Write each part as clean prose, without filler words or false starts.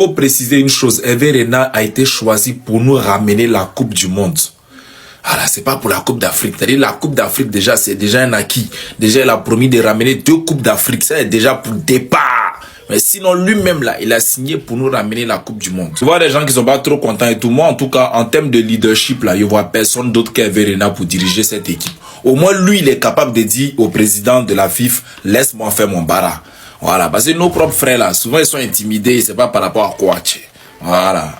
faut préciser une chose, Hervé Renard a été choisi pour nous ramener la Coupe du Monde. Alors, c'est pas pour la Coupe d'Afrique. C'est-à-dire, la Coupe d'Afrique, déjà, c'est déjà un acquis. Déjà, il a promis de ramener 2 Coupes d'Afrique. Ça est déjà pour le départ. Mais sinon, lui-même, là, il a signé pour nous ramener la Coupe du Monde. Tu vois des gens qui sont pas trop contents et tout. Moi, en tout cas, en termes de leadership, là, je vois personne d'autre qu'Hervé Renard pour diriger cette équipe. Au moins, lui, il est capable de dire au président de la FIFA, laisse-moi faire mon bara. Voilà. Parce que nos propres frères, là, souvent, ils sont intimidés. C'est pas par rapport à quoi. Voilà.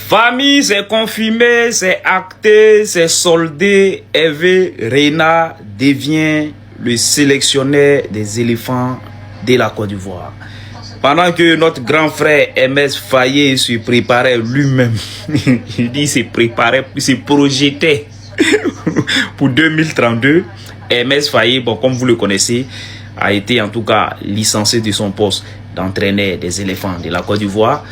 Famille, c'est confirmé, c'est acté, c'est soldé. Hervé Renard devient le sélectionneur des éléphants de la Côte d'Ivoire. Pendant que notre grand frère MS Faye se préparait lui-même, il dit se préparait, se projetait pour 2032. MS Faye, bon, comme vous le connaissez, a été en tout cas licencié de son poste d'entraîneur des éléphants de la Côte d'Ivoire,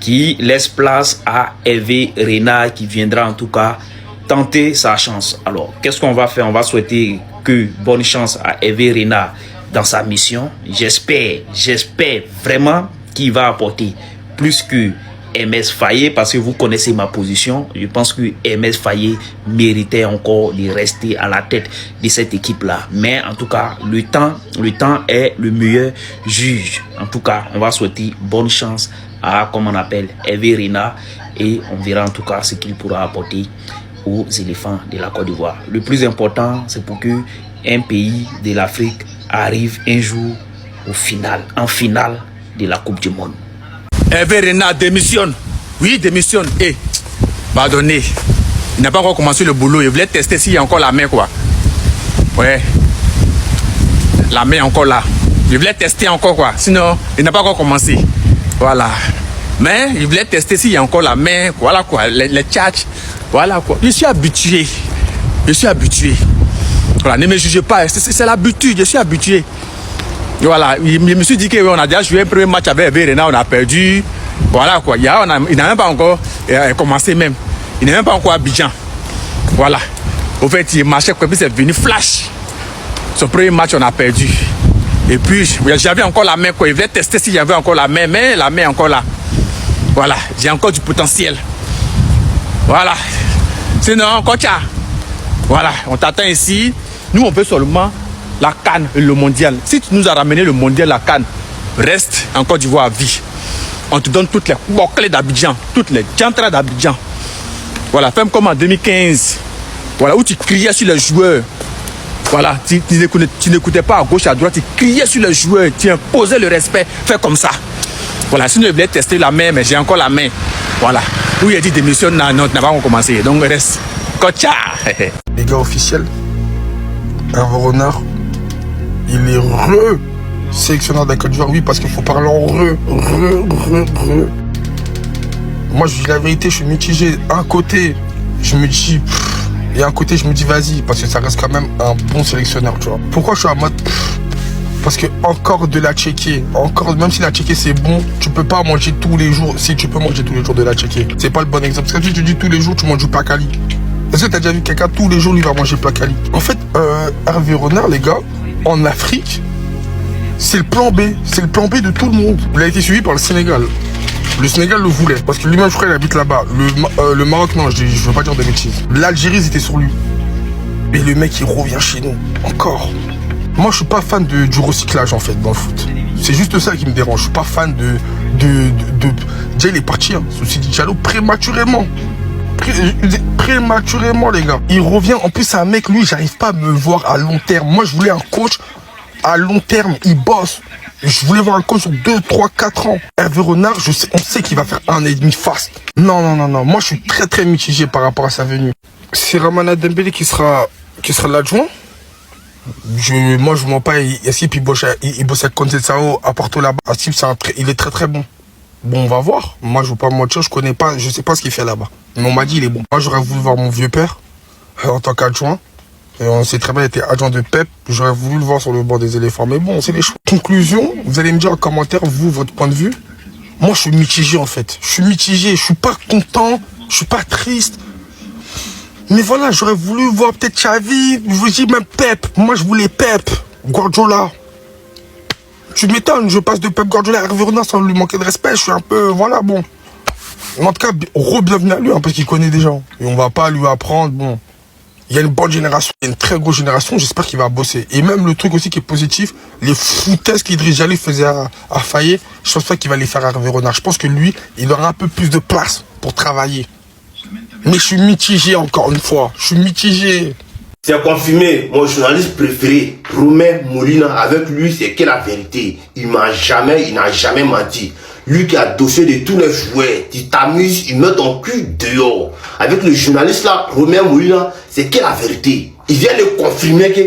qui laisse place à Hervé Renard qui viendra en tout cas tenter sa chance. Alors, qu'est-ce qu'on va faire? On va souhaiter que bonne chance à Hervé Renard dans sa mission. J'espère vraiment qu'il va apporter plus que MS Faye, parce que vous connaissez ma position. Je pense que MS Faye méritait encore de rester à la tête de cette équipe-là. Mais en tout cas, le temps est le meilleur juge. En tout cas, on va souhaiter bonne chance à, comme on appelle, Hervé Renard, et on verra en tout cas ce qu'il pourra apporter aux éléphants de la Côte d'Ivoire. Le plus important, c'est pour que un pays de l'Afrique arrive un jour en finale de la Coupe du Monde. Hervé Renard démissionne. Oui, démissionne. Et, pardonnez, il n'a pas encore commencé le boulot. Il voulait tester s'il y a encore la main, quoi. Ouais. La main encore là. Il voulait tester encore, quoi. Sinon, il n'a pas encore commencé. Voilà. Mais il voulait tester s'il y a encore la main. Voilà, quoi. Les tchatchs. Voilà, quoi. Je suis habitué. Voilà, ne me jugez pas. C'est l'habitude. Je suis habitué. Voilà, je me suis dit qu'on a déjà joué un premier match avec Hervé Renard, on a perdu. Voilà quoi, il n'a même pas encore commencé même. Il n'est même pas encore à Abidjan. Voilà. Au fait, il marchait quoi, puis c'est venu flash. Son premier match, on a perdu. Et puis, j'avais encore la main quoi. Il voulait tester s'il y avait encore la main, mais la main est encore là. Voilà, j'ai encore du potentiel. Voilà. Sinon, Kocha. Voilà, on t'attend ici. Nous, on veut seulement la CAN et le mondial. Si tu nous as ramené le mondial, la CAN, reste en Côte d'Ivoire à vie. On te donne toutes les clés d'Abidjan, toutes les jantres d'Abidjan. Voilà, fais comme en 2015. Voilà, où tu criais sur les joueurs. Voilà, tu n'écoutais pas à gauche, à droite, tu criais sur les joueurs, tu imposais le respect. Fais comme ça. Voilà, sinon, je voulais tester la main, mais j'ai encore la main. Voilà. Où il a dit démissionne, non, tu n'as pas encore commencé. Donc, reste. Kocha. Les gars officiels, Hervé Renard, il est sélectionneur de la Côte d'Ivoire, oui, parce qu'il faut parler en Moi, je dis la vérité, je suis mitigé. Un côté, je me dis, et un côté, je me dis, vas-y, parce que ça reste quand même un bon sélectionneur, tu vois. Pourquoi je suis en mode, parce que encore de la tchéquée, encore, même si la tchéquée c'est bon, tu peux pas manger tous les jours. Si tu peux manger tous les jours de la tchéquée, c'est pas le bon exemple. Parce que si tu dis tous les jours, tu manges du placali. Est-ce que tu as déjà vu quelqu'un tous les jours, lui va manger placali? En fait, Hervé Renard, les gars, en Afrique, c'est le plan B. C'est le plan B de tout le monde. Il a été suivi par le Sénégal. Le Sénégal le voulait. Parce que lui-même, je crois, il habite là-bas. Le Maroc, non, je veux pas dire de bêtises. L'Algérie, ils étaient sur lui. Et le mec, il revient chez nous. Encore. Moi, je suis pas fan du recyclage, en fait, dans le foot. C'est juste ça qui me dérange. Je suis pas fan déjà, il est parti, hein. Ceci dit, Diallo, prématurément, les gars. Il revient. En plus, c'est un mec, lui, j'arrive pas à me voir à long terme. Moi, je voulais un coach à long terme. Il bosse. Je voulais voir un coach sur 2, 3, 4 ans. Hervé Renard, on sait qu'il va faire 1 an et demi fast. Non. Moi, je suis très mitigé par rapport à sa venue. C'est Ramana Dembélé qui sera l'adjoint. Moi, je mens pas. Yassip, il bosse avec Conceição à Porto là-bas. Yassip, il est très bon. Bon, on va voir. Moi, je veux pas mentir, je sais pas ce qu'il fait là-bas. Mais on m'a dit, il est bon. Moi, j'aurais voulu voir mon vieux père en tant qu'adjoint. Et on sait très bien, il était adjoint de Pep. J'aurais voulu le voir sur le bord des éléphants. Mais bon, c'est les choix. Conclusion, vous allez me dire en commentaire, vous, votre point de vue. Moi, je suis mitigé, en fait. Je suis mitigé. Je suis pas content. Je suis pas triste. Mais voilà, j'aurais voulu voir peut-être Xavi. Je vous dis même Pep. Moi, je voulais Pep. Guardiola. Tu m'étonnes, je passe de Pep Guardiola à Hervé Renard sans lui manquer de respect. Je suis un peu, voilà, bon. Mais en tout cas, re-bienvenue à lui, hein, parce qu'il connaît des gens. Et on va pas lui apprendre, bon. Il y a une bonne génération, il y a une très grosse génération, j'espère qu'il va bosser. Et même le truc aussi qui est positif, les foutaises qu'Idriss Diallo faisait à Fayet, je pense pas qu'il va les faire à Hervé Renard. Je pense que lui, il aura un peu plus de place pour travailler. Mais je suis mitigé encore une fois, je suis mitigé. C'est confirmé, mon journaliste préféré, Romain Molina, avec lui, c'est que la vérité. Il n'a jamais menti. Lui qui a dossier de tous les joueurs, tu t'amuses, il met ton cul dehors. Avec le journaliste là, Romain Molina, c'est que la vérité. Il vient de confirmer que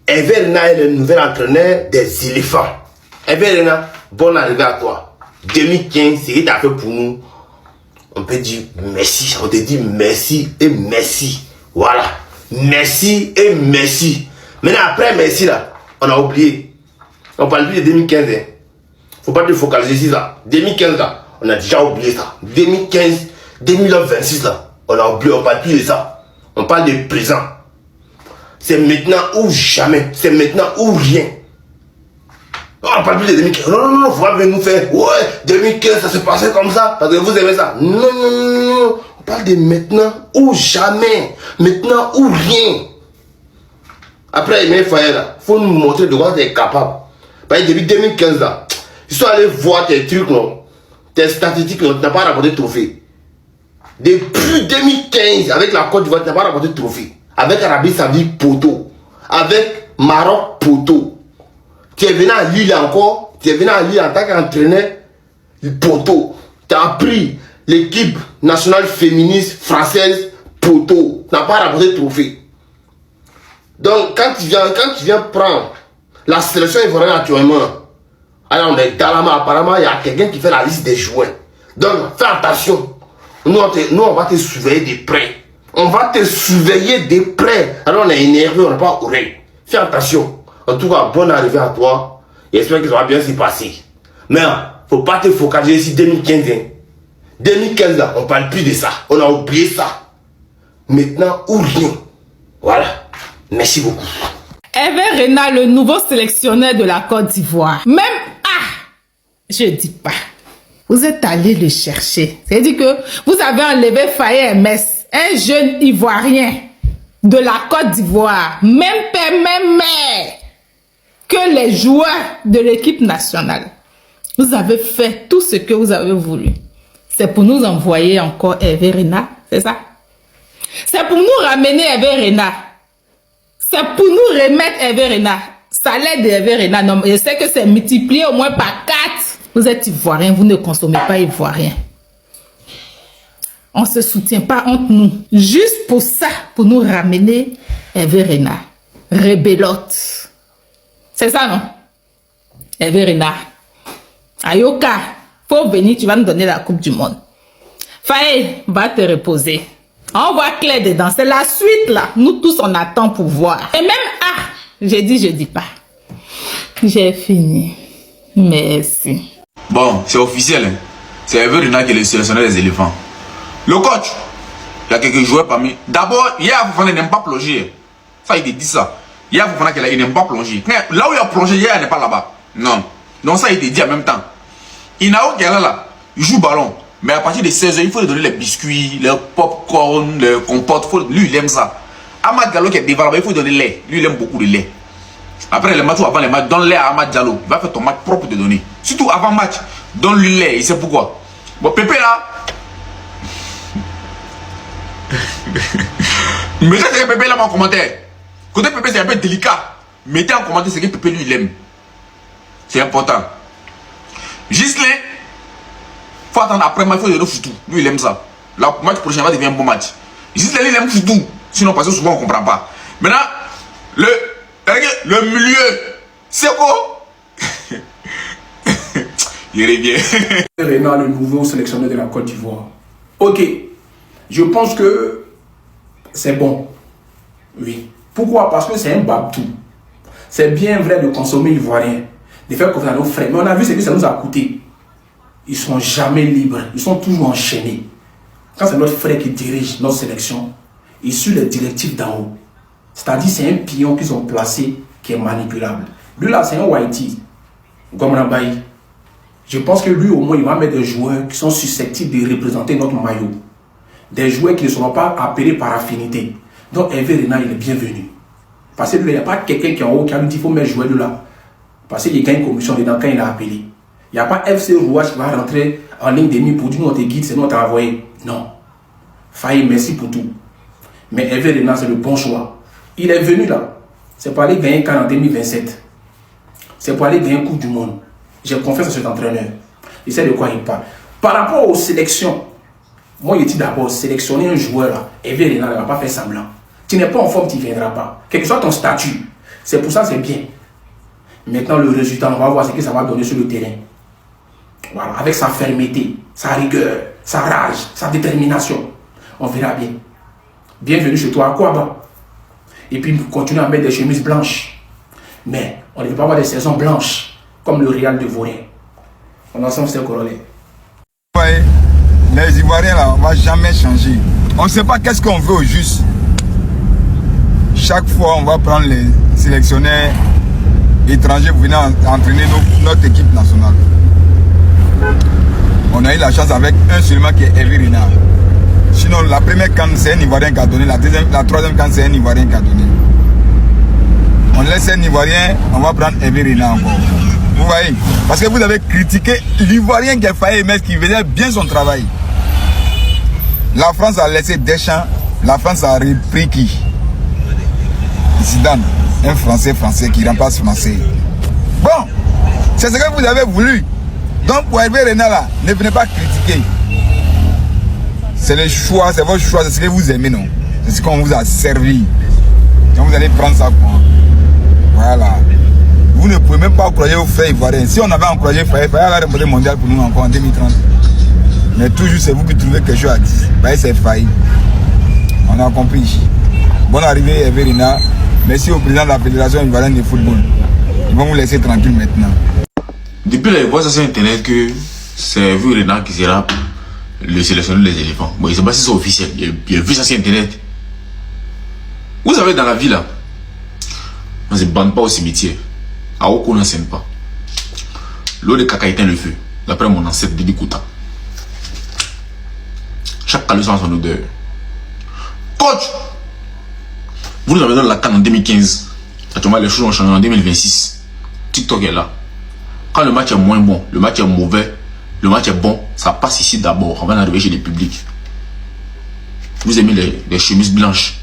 Hervé Renard est le nouvel entraîneur des éléphants. Hervé Renard, bonne arrivée à toi. 2015, c'est ce que tu as fait pour nous. On peut dire merci, on te dit merci et merci. Voilà. Merci et merci. Maintenant, après merci là, on a oublié. On parle plus de 2015. Hein. Faut pas te focaliser sur ça. 2015 là, on a déjà oublié ça. 2015, 2026 là, on a oublié, on parle plus de ça. On parle de présent. C'est maintenant ou jamais. C'est maintenant ou rien. On parle plus de 2015. Non, faut pas venir nous faire. Ouais, 2015, ça se passait comme ça. Parce que vous aimez ça. Non. On parle de maintenant ou jamais. Maintenant ou rien. Après, il faut nous montrer de quoi tu es capable. Parce que depuis 2015 là, ils sont allés voir tes trucs, non, tes statistiques, non, tu n'as pas rapporté de trophée. Depuis 2015, avec la Côte d'Ivoire, tu n'as pas rapporté de trophée. Avec Arabie Saoudite, poteau. Avec Maroc, poteau. Tu es venu à Lille encore. Tu es venu à Lille en tant qu'entraîneur, poteau. Tu as pris l'équipe nationale féministe française, poteau. Tu n'as pas rapporté de trophée. Donc, quand tu viens prendre la sélection ivoirienne actuellement, alors on est dans la main, apparemment il y a quelqu'un qui fait la liste des joueurs. Donc fais attention. Nous on va te surveiller de près. On va te surveiller de près. Alors on est énervé, on n'a pas oreille. Fais attention. En tout cas, bonne arrivée à toi. Et j'espère que ça va bien s'y passer. Mais faut pas te focaliser sur 2015. Hein. 2015 là, on parle plus de ça. On a oublié ça. Maintenant ou rien. Voilà. Merci beaucoup. Hervé Renard, le nouveau sélectionneur de la Côte d'Ivoire. Même, je dis pas. Vous êtes allé le chercher. C'est-à-dire que vous avez enlevé Fayet Mess, un jeune Ivoirien de la Côte d'Ivoire. Même père, même mère que les joueurs de l'équipe nationale. Vous avez fait tout ce que vous avez voulu. C'est pour nous envoyer encore Hervé Renard, c'est ça? C'est pour nous ramener Hervé Renard. C'est pour nous remettre Hervé Renard. Salaire de Hervé Renard, non, je sais que c'est multiplié au moins par 4. Vous êtes Ivoirien, vous ne consommez pas Ivoirien. On ne se soutient pas entre nous. Juste pour ça, pour nous ramener Hervé Renard. Rebelote. C'est ça, non? Hervé Renard. Ayoka, faut venir, tu vas nous donner la Coupe du Monde. Fayet, va te reposer. On voit clair dedans. C'est la suite là. Nous tous on attend pour voir. Et même j'ai dit, je dis pas. J'ai fini. Merci. Bon, c'est officiel. Hein. C'est Hervé Renard qui est le sélectionneur des éléphants. Le coach, il y a quelques joueurs parmi. D'abord, hier Fofana n'aime pas plonger. Ça, il dit ça. Hier Fofana il n'aime pas plonger. Là où il a plongé hier, il n'est pas là-bas. Non. Donc ça, il te dit en même temps. Inao qui est là, il joue ballon. Mais à partir de 16h, il faut lui donner les biscuits, les popcorn, les compotes. Lui, il aime ça. Amad Diallo qui est devant là-bas, il faut lui donner lait. Lui, il aime beaucoup de lait. Après les matchs ou avant les matchs, donne lait à Amad Diallo. Il va faire ton match propre de donner. Surtout avant match, donne-lui lait. Il sait pourquoi. Bon, Pépé là. Mettez ce que Pépé là en commentaire. Côté Pépé, c'est un peu délicat. Mettez en commentaire ce que Pépé lui, il aime. C'est important. Gislain. Faut attendre après match, il faut donner foutu. Lui, il aime ça. Le match prochain va devenir un bon match. Gislain, il aime foutu. Sinon, parce que souvent, on ne comprend pas. Maintenant, le milieu, c'est quoi? Il revient. Renard, le nouveau sélectionneur de la Côte d'Ivoire. Ok, je pense que c'est bon. Oui. Pourquoi? Parce que c'est un babtou. C'est bien vrai de consommer ivoirien, de faire confiance à nos frères. Mais on a vu ce que ça nous a coûté. Ils sont jamais libres. Ils sont toujours enchaînés. Quand c'est notre frère qui dirige notre sélection, il suit les directives d'en haut. C'est-à-dire c'est un pion qu'ils ont placé qui est manipulable. Lui là, c'est un whitey. Gomrambaï. Je pense que lui, au moins, il va mettre des joueurs qui sont susceptibles de représenter notre maillot. Des joueurs qui ne seront pas appelés par affinité. Donc, Hervé Renard, il est bienvenu. Parce que lui, il n'y a pas quelqu'un qui est en haut qui a dit qu'il faut mettre joueur de là. Parce qu'il gagne une commission dedans quand il a appelé. Il n'y a pas FC Rouage qui va rentrer en ligne de nuit pour dire notre guide, c'est nous qui envoyé. Non. Faye, merci pour tout. Mais Hervé Renard, c'est le bon choix. Il est venu là. C'est pour aller gagner un CAN en 2027. C'est pour aller gagner un Coupe du Monde. J'ai confiance en cet entraîneur. Il sait de quoi il parle. Par rapport aux sélections, moi, je dis d'abord, sélectionner un joueur là, Hervé Renard ne va pas faire semblant. Tu n'es pas en forme, tu ne viendras pas. Quel que soit ton statut. C'est pour ça, c'est bien. Maintenant, le résultat, on va voir ce que ça va donner sur le terrain. Voilà, avec sa fermeté, sa rigueur, sa rage, sa détermination. On verra bien. Bienvenue chez toi à Kouaba. Et puis, continuer à mettre des chemises blanches. Mais, on ne veut pas avoir des saisons blanches, comme le Real de Vaurien. On est ensemble, c'est Corollaire. Ouais, les Ivoiriens, là, on ne va jamais changer. On ne sait pas qu'est-ce qu'on veut au juste. Chaque fois, on va prendre les sélectionneurs étrangers pour venir entraîner notre équipe nationale. On a eu la chance avec un seulement qui est Hervé Renard. Sinon, la première CAN, c'est un Ivoirien qui a donné. La troisième CAN, c'est un Ivoirien qui a donné. On laisse un Ivoirien, on va prendre Hervé Renard encore. Vous voyez? Parce que vous avez critiqué l'Ivoirien qui a failli mettre, qui faisait bien son travail. La France a laissé Deschamps. La France a repris qui? Zidane, un français qui remplace français. Bon, c'est ce que vous avez voulu. Donc pour Hervé Renard là, ne venez pas critiquer. C'est le choix, c'est votre choix, c'est ce que vous aimez, non? C'est ce qu'on vous a servi. Donc vous allez prendre ça quoi. Voilà. Vous ne pouvez même pas encourager vos frères ivoiriens. Si on avait encouragé frère, il allait remporter le mondial pour nous encore en 2030. Mais toujours c'est vous qui trouvez quelque chose à dire. Bah, c'est failli. On a compris. Bonne arrivée Hervé Renard. Merci au président de la Fédération ivoirienne de football. Ils vont vous laisser tranquille maintenant. Depuis la voix sur internet que c'est Hervé Renard qui sera le sélectionneur des éléphants. Bon, il ne sait pas si c'est officiel. Il a vu ça sur internet. Vous savez, dans la vie là, on ne se bande pas au cimetière. À Oko, on n'enseigne pas. L'eau de caca éteint le feu. D'après mon ancêtre Didi Kouta. Chaque caleçon a son odeur. Coach! Vous nous avez donné la CAN en 2015. Actuellement, les choses ont changé en 2026. TikTok est là. Quand le match est moins bon, le match est mauvais, le match est bon, ça passe ici d'abord avant d'arriver chez le public. Vous aimez les chemises blanches.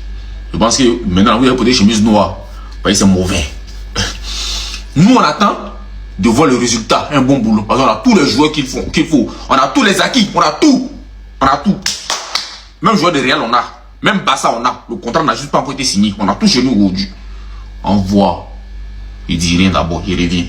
Je pense que maintenant, vous avez porté des chemises noires. Vous voyez, c'est mauvais. Nous, on attend de voir le résultat, un bon boulot. Parce qu'on a tous les joueurs qu'il faut. On a tous les acquis. On a tout. On a tout. Même joueur de Real, on a. Même Barça, on a. Le contrat n'a juste pas encore été signé. On a tout chez nous aujourd'hui. On voit. Il dit rien d'abord, il revient.